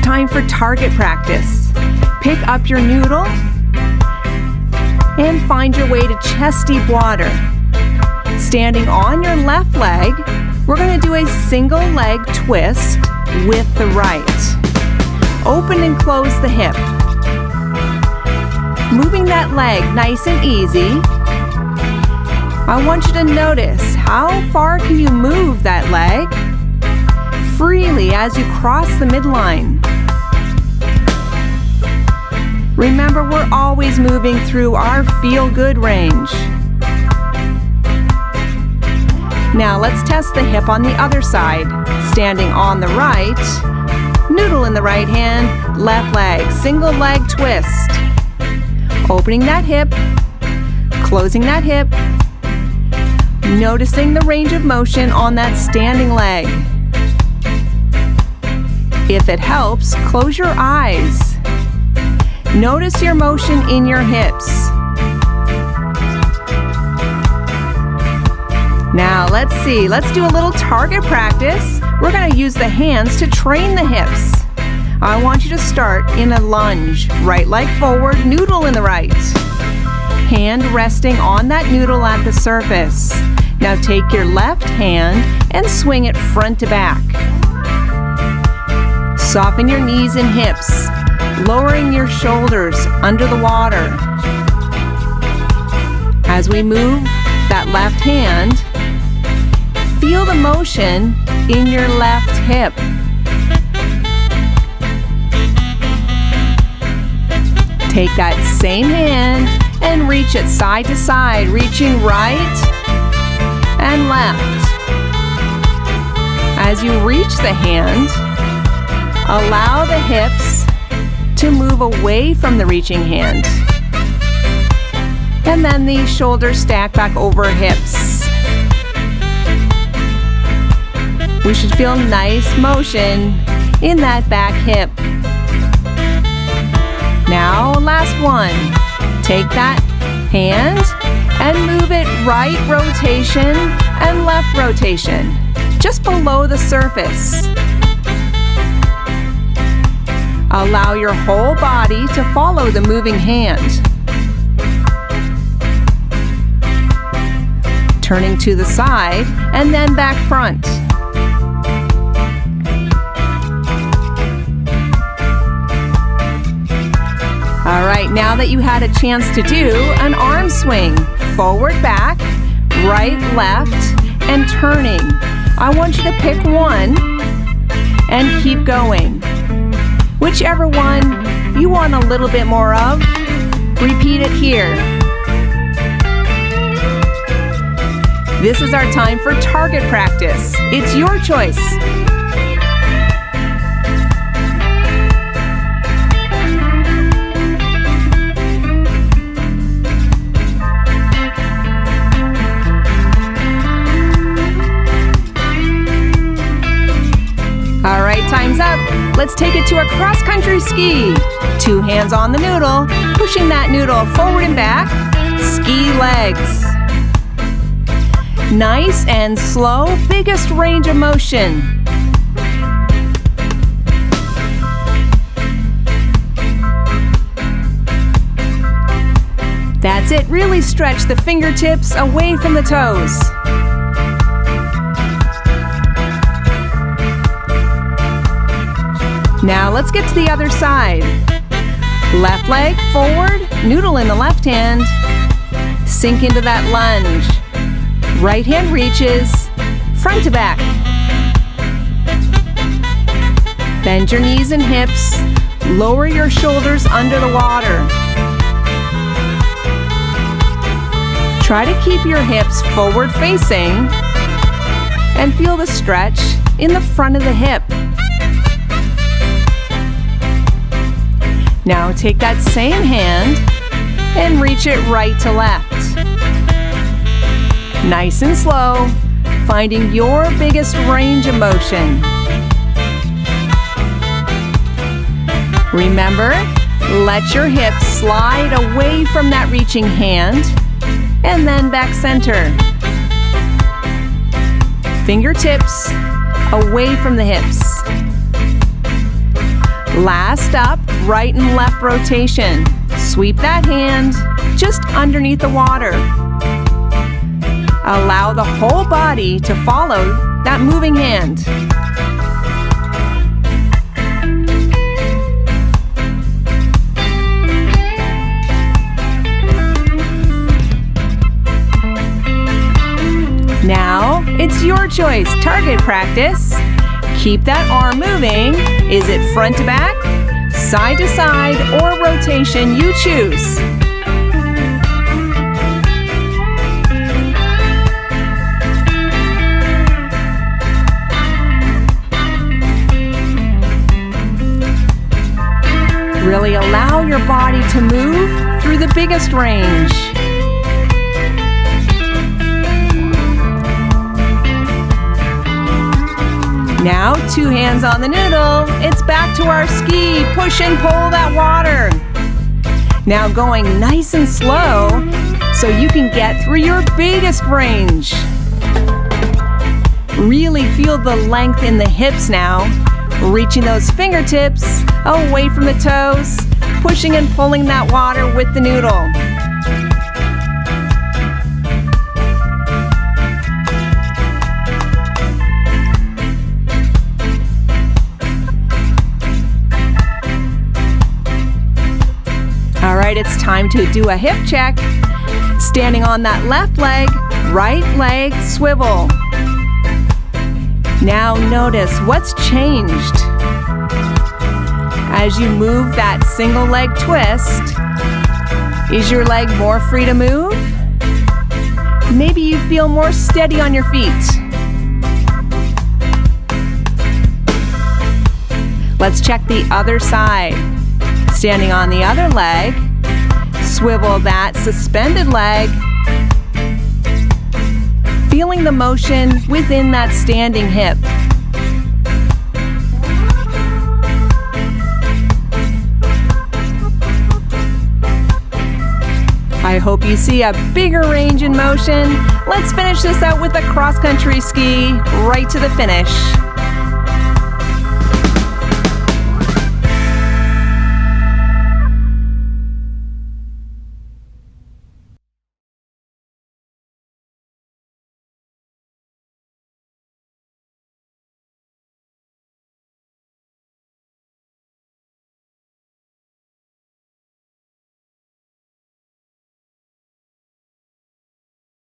time for target practice. Pick up your noodle and find your way to chest deep water. Standing on your left leg, we're going to do a single leg twist with the right. Open and close the hip. Moving that leg nice and easy. I want you to notice how far can you move that leg freely as you cross the midline. Remember, we're always moving through our feel-good range. Now let's test the hip on the other side. Standing on the right, noodle in the right hand, left leg, single leg twist. Opening that hip, closing that hip, noticing the range of motion on that standing leg. If it helps, close your eyes. Notice your motion in your hips. Now let's do a little target practice. We're going to use the hands to train the hips. I want you to start in a lunge. Right leg forward, noodle in the right. Hand resting on that noodle at the surface. Now take your left hand and swing it front to back. Soften your knees and hips, lowering your shoulders under the water. As we move that left hand, feel the motion in your left hip. Take that same hand and reach it side to side, reaching right and left. As you reach the hand, allow the hips to move away from the reaching hand. And then the shoulders stack back over hips. We should feel nice motion in that back hip. Now, last one. Take that hand and move it right rotation and left rotation, just below the surface. Allow your whole body to follow the moving hand. Turning to the side and then back front. All right, now that you had a chance to do an arm swing, forward, back, right, left, and turning. I want you to pick one and keep going. Whichever one you want a little bit more of, repeat it here. This is our time for target practice. It's your choice. All right, time's up. Let's take it to a cross-country ski. 2 hands on the noodle, pushing that noodle forward and back. Ski legs. Nice and slow, biggest range of motion. That's it, really stretch the fingertips away from the toes. Now let's get to the other side. Left leg forward, noodle in the left hand. Sink into that lunge. Right hand reaches, front to back. Bend your knees and hips. Lower your shoulders under the water. Try to keep your hips forward facing and feel the stretch in the front of the hip. Now take that same hand and reach it right to left. Nice and slow, finding your biggest range of motion. Remember, let your hips slide away from that reaching hand and then back center. Fingertips away from the hips. Last up, right and left rotation. Sweep that hand just underneath the water. Allow the whole body to follow that moving hand. Now, it's your choice. Target practice. Keep that arm moving. Is it front to back, side to side, or rotation? You choose. Really allow your body to move through the biggest range. Now, 2 hands on the noodle. It's back to our ski. Push and pull that water. Now going nice and slow so you can get through your biggest range. Really feel the length in the hips now. Reaching those fingertips away from the toes. Pushing and pulling that water with the noodle. All right, it's time to do a hip check. Standing on that left leg, right leg swivel. Now notice what's changed. As you move that single leg twist, is your leg more free to move? Maybe you feel more steady on your feet. Let's check the other side. Standing on the other leg, swivel that suspended leg, feeling the motion within that standing hip. I hope you see a bigger range in motion. Let's finish this out with a cross-country ski right to the finish.